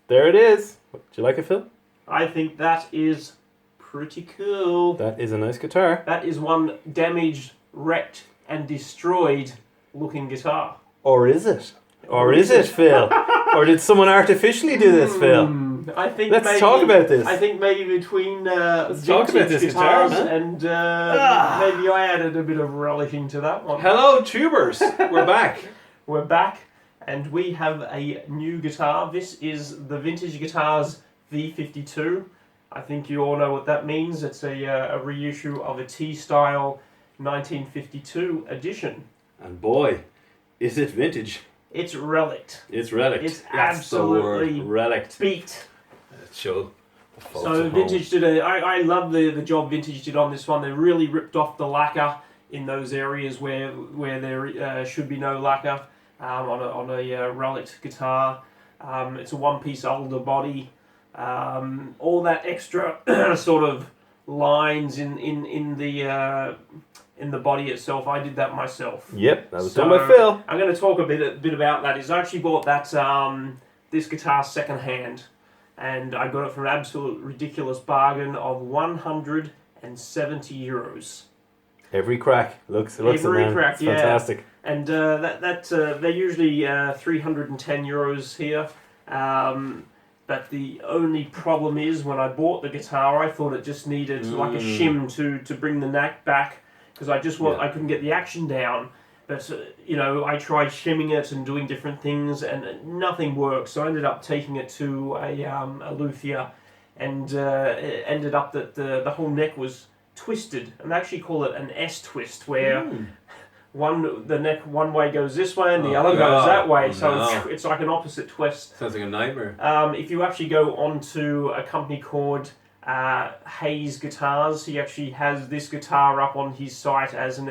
There it is. Do you like it, Phil? I think that is pretty cool. That is a nice guitar. That is one damaged, wrecked, and destroyed looking guitar. Or is it? Or is it, Phil? Or did someone artificially do this, Phil? I think Let's talk about this. I think maybe between Let's talk about this guitars guitar, and maybe I added a bit of relishing to that one. Hello, tubers. We're back. We're back, and we have a new guitar. This is the Vintage Guitars V52. I think you all know what that means. It's a reissue of a T-style 1952 edition. And boy, is it vintage. It's relict. It's relict. It's That's absolutely the word. Relict. beat. Let's show the folks So at Vintage did I love the job Vintage did on this one. They really ripped off the lacquer in those areas where there should be no lacquer on a relict guitar. It's a one-piece older body. All that extra sort of lines in the body itself, I did that myself. Yep, that was done by Phil. I'm going to talk a bit about that. I actually bought that this guitar second hand, and I got it for an absolute ridiculous bargain of €170. Every crack looks Every it, crack, it's yeah. fantastic. And they're usually €310 here. But the only problem is when I bought the guitar, I thought it just needed like a shim to bring the neck back, because I couldn't get the action down. But I tried shimming it and doing different things, and nothing worked. So I ended up taking it to a luthier, and it ended up that the whole neck was twisted, and they actually call it an S twist, where the neck one way goes this way and the other goes that way, so it's like an opposite twist. Sounds like a nightmare. If you actually go onto a company called Hayes Guitars, he actually has this guitar up on his site as an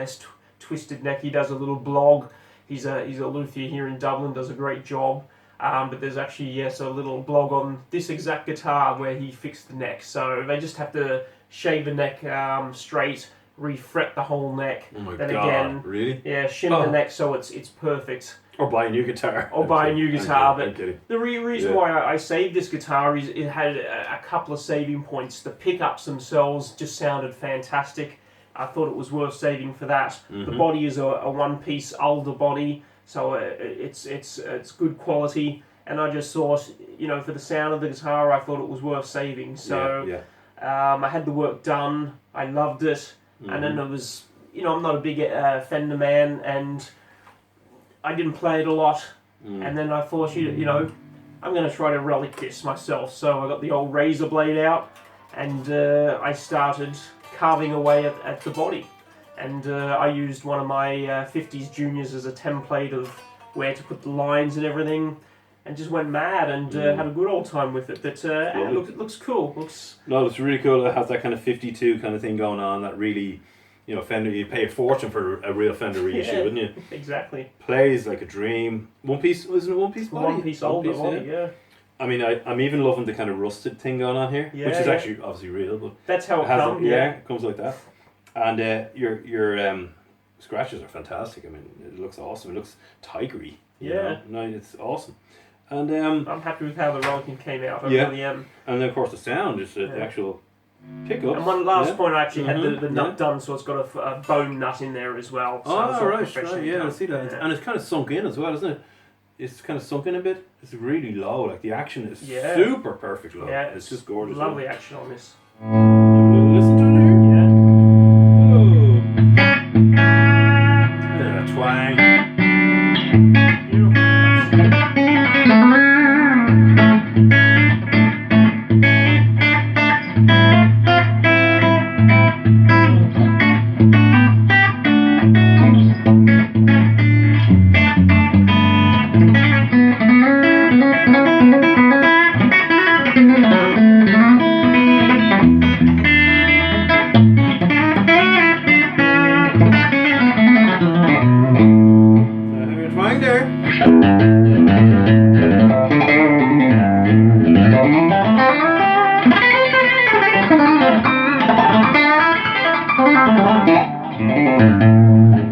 twisted neck. He does a little blog. He's a luthier here in Dublin, does a great job. But there's actually a little blog on this exact guitar where he fixed the neck. So they just have to shave the neck straight, refret the whole neck. Oh my then God, again, really? Yeah, shim the neck so it's perfect. Or buy a new guitar. Or buy a new guitar. But the reason Yeah. why I saved this guitar is it had a couple of saving points. The pickups themselves just sounded fantastic. I thought it was worth saving for that. The body is a one-piece older body, so it's good quality. And I just thought, for the sound of the guitar, I thought it was worth saving. So I had the work done. I loved it. And then it was, I'm not a big Fender man, and I didn't play it a lot. And then I thought, I'm going to try to relic this myself. So I got the old razor blade out, and I started carving away at the body. And I used one of my 50s juniors as a template of where to put the lines and everything, and just went mad and had a good old time with it. But it looks cool. No, it's really cool. It has that kind of 52 kind of thing going on. That really, Fender. You pay a fortune for a real Fender reissue, wouldn't you? Exactly. Plays like a dream. One piece, wasn't it? One piece body. One piece older body, yeah. I mean, I'm even loving the kind of rusted thing going on here, which is actually obviously real, but that's how it comes. It comes like that. And your scratches are fantastic. I mean, it looks awesome. It looks tigery. No, it's awesome. And I'm happy with how the rollicking came out. I really am. And then of course the sound, just the actual pickup. And one last point, I actually had the nut done, so it's got a bone nut in there as well. So right, yeah, I see that. And it's kind of sunk in as well, isn't it? It's kind of sunk in a bit. It's really low. Like the action is super perfect low. Yeah, it's just gorgeous. Lovely action on this. Listen to it here. Yeah. Look at that twang.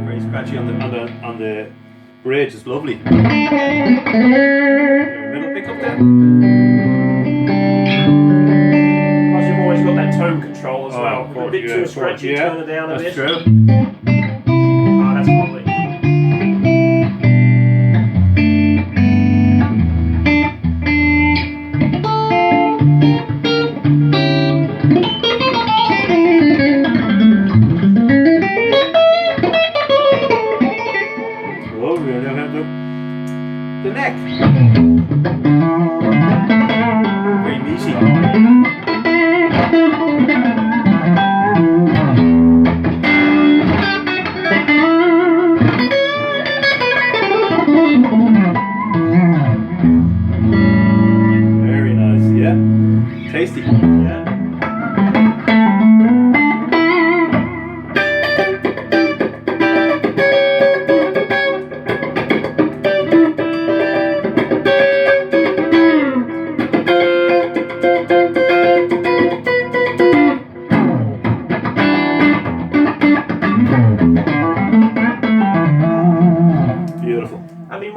Very scratchy on the bridge. It's lovely. Middle pickup there. Probably a bit too scratchy, turn it down a bit. That's true. Oh, that's lovely. Oh, we now have the neck. Very meaty. Very nice, yeah. Tasty. Yeah. Beautiful. I mean,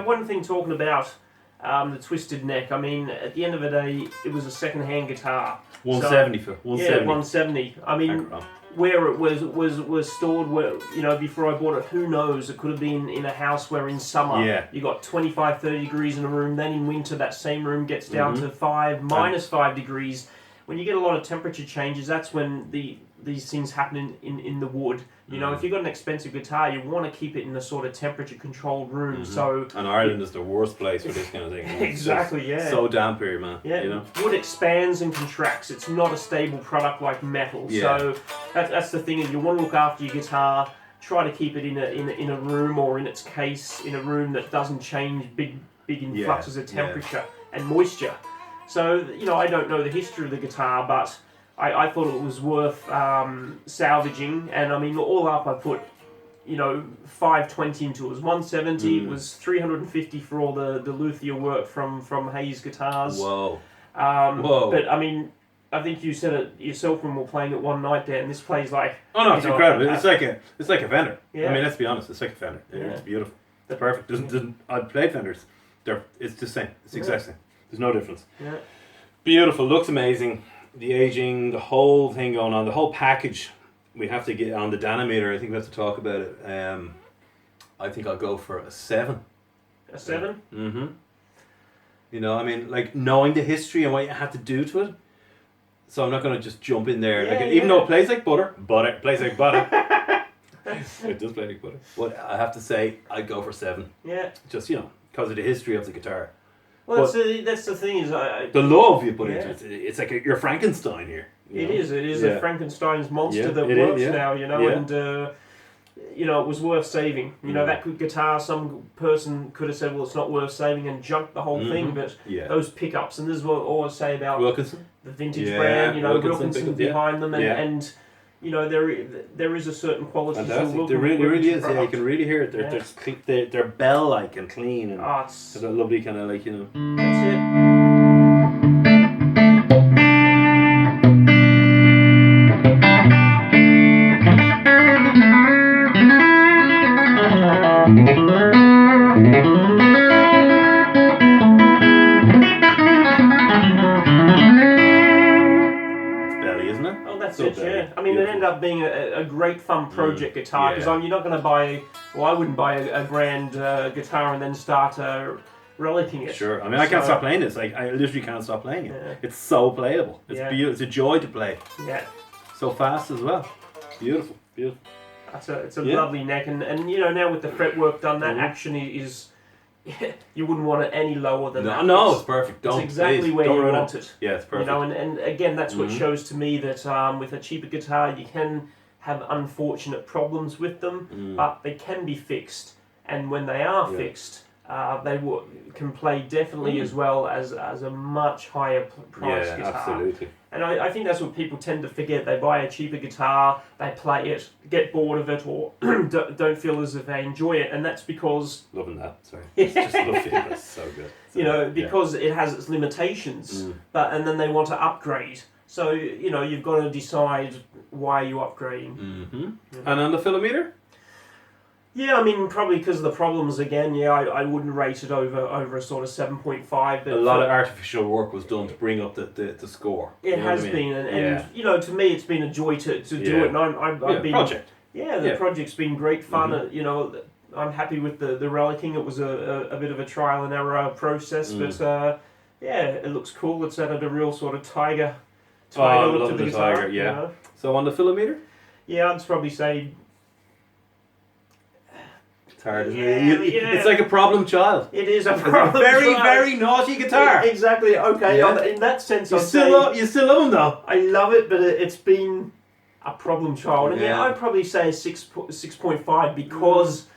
one thing talking about the twisted neck. I mean, at the end of the day, it was a second-hand guitar. 170 for 170. Yeah, 170. I mean, where it was stored, where before I bought it, who knows? It could have been in a house where in summer you got 25, 30 degrees in a room. Then in winter, that same room gets down to -5 degrees. When you get a lot of temperature changes, that's when these things happen in the wood. You know, if you've got an expensive guitar, you want to keep it in a sort of temperature-controlled room. So, and Ireland is the worst place for this kind of thing. Exactly, yeah. So damp here, man. Yeah, you know? Wood expands and contracts. It's not a stable product like metal. Yeah. So that's the thing. Is you want to look after your guitar. Try to keep it in a room or in its case in a room that doesn't change big influxes of temperature and moisture. So I don't know the history of the guitar, but I thought it was worth salvaging. And I mean, all up, I put 520 into it. It was 170. It was 350 for all the luthier work from Hayes Guitars. Whoa. Whoa. But I mean, I think you said it yourself when we were playing it one night there, and this plays like. Oh no, it's incredible. It's like a Fender. Yeah. I mean, let's be honest. It's like a Fender. Yeah. It's beautiful. It's perfect. I've played Fenders. It's the same. It's the exact same. There's no difference. Yeah. Beautiful. Looks amazing. The aging, the whole thing going on, the whole package. We have to get on the Danameter. I think we have to talk about it. I think I'll go for a 7. A 7? Mm-hmm. I mean, like knowing the history and what you had to do to it. So I'm not going to just jump in there. Even though it plays like butter, it plays like butter. It does play like butter. But I have to say, I'd go for 7. Yeah. Just, because of the history of the guitar. Well, that's the thing is... the love you put into it. It's like you're Frankenstein here. It is a Frankenstein's monster that works now, and... it was worth saving. That guitar, some person could have said, well, it's not worth saving and junked the whole thing, but those pickups, and this is what I always say about Wilkinson, the vintage brand, Wilkinson behind them, and there is a certain quality to Wilkinson. There really is, you can really hear it. They're bell-like and clean, and it's a lovely kind of That's it. I mean, it ended up being a great fun project guitar because you're not going to buy. Well, I wouldn't buy a grand guitar and then start relicking it. Sure. I mean, I can't stop playing this. Like, I literally can't stop playing it. Yeah. It's so playable. It's beautiful. It's a joy to play. Yeah. So fast as well. Beautiful. It's a lovely neck, and now with the fretwork done, that action is. You wouldn't want it any lower than that. No, it's perfect. It's exactly where you want it. Yeah, it's perfect. And again, that's what shows to me that with a cheaper guitar, you can have unfortunate problems with them, but they can be fixed. And when they are fixed, they can play definitely as well as a much higher price guitar. Absolutely. And I think that's what people tend to forget. They buy a cheaper guitar, they play it, get bored of it, or don't feel as if they enjoy it, and that's because... Loving that, sorry. It's just lovely, that's so good. Because it has its limitations, and then they want to upgrade. So, you've got to decide why you're upgrading. And on the filometer? Yeah, I mean, probably because of the problems again. Yeah, I wouldn't rate it over a sort of 7.5. But A lot of artificial work was done to bring up the score. it has been, and you know, to me, it's been a joy to do it, and I've been project. Yeah, the project's been great fun. You know, I'm happy with the relicking. It was a bit of a trial and error process, but yeah, it looks cool. It's added a real sort of tiger look to the guitar. Tiger, yeah. You know? So on the filometer? Yeah, I'd probably say. It's hard, isn't Yeah, it? yeah. It's like a problem child. It is a It's a very, very naughty guitar. Exactly. Okay. Yeah. In that sense, You still love them though. I love it, but it's been a problem child. And Yeah. I'd probably say a 6.5 because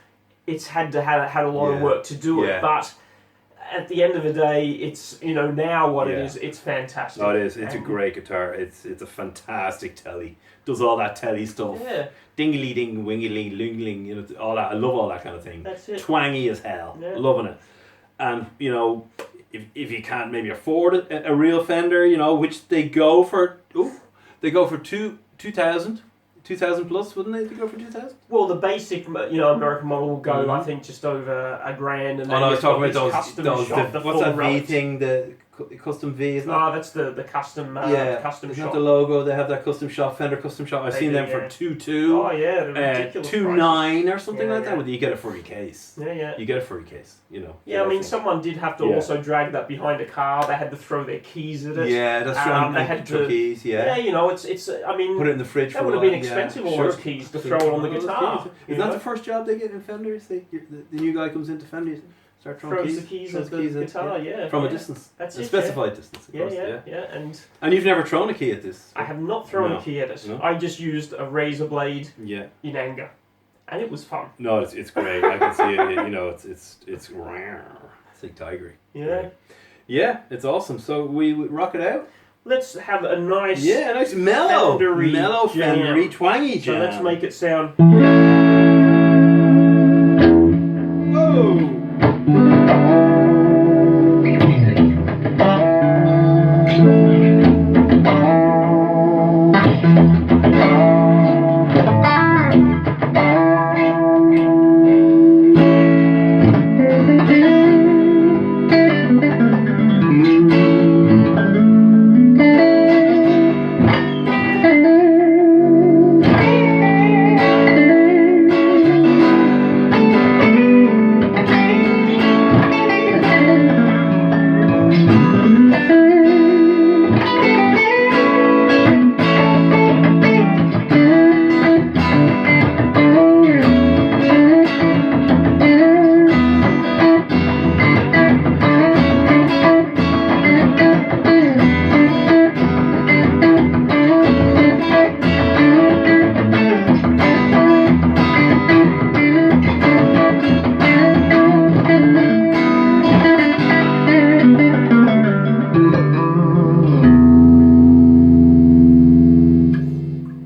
it's had a lot of work to do it. But at the end of the day, it's now what it is. It's fantastic. Oh, it is. It's a great guitar. It's a fantastic telly. Does all that telly stuff. Yeah. Dingly ding, wingly lingling, all that. I love all that kind of thing. That's it. Twangy as hell. Yeah. Loving it. And if you can't maybe afford a real Fender, which they go for. They go for 2,000 plus, wouldn't they? They go for 2,000. Well, the basic, American model will go, I think, just over $1,000. And then I was talking about those those shop, the what's that V relics. thing? The custom V, isn't it? Oh, that's the custom custom Isn't shop. that the logo? They have that custom shop, Fender custom shop. I've They seen do, them for yeah. 2.2. Oh yeah, they're ridiculous. 2.9 or something Yeah, like yeah. that. Well, you get a free case. Yeah. You get a free case. Yeah, I mean, someone did have to also drag that behind a car. They had to throw their keys at it. Yeah, that's right. They had to keys. Yeah. Yeah, it's. I mean, Put it in the fridge. that for would a have been while. expensive, Yeah, all those keys to throw it on the guitar. Is that the first job they get in Fenders? The new guy comes into Fenders, start throwing throws keys. the keys throws at the guitar? Yeah, From a distance. That's a it. specified distance. Of course, Yeah. And you've never thrown a key at this? I have not thrown a key at it. No. I just used a razor blade Yeah. in anger, and it was fun. No, it's great. I can see it. It's like tigery. Yeah. Yeah, it's awesome. So we rock it out. Let's have a nice Nice mellow, jam. fendery, twangy So jam. let's make it sound. Whoa!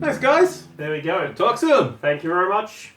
Thanks, guys. There we go. Talk soon. Thank you very much.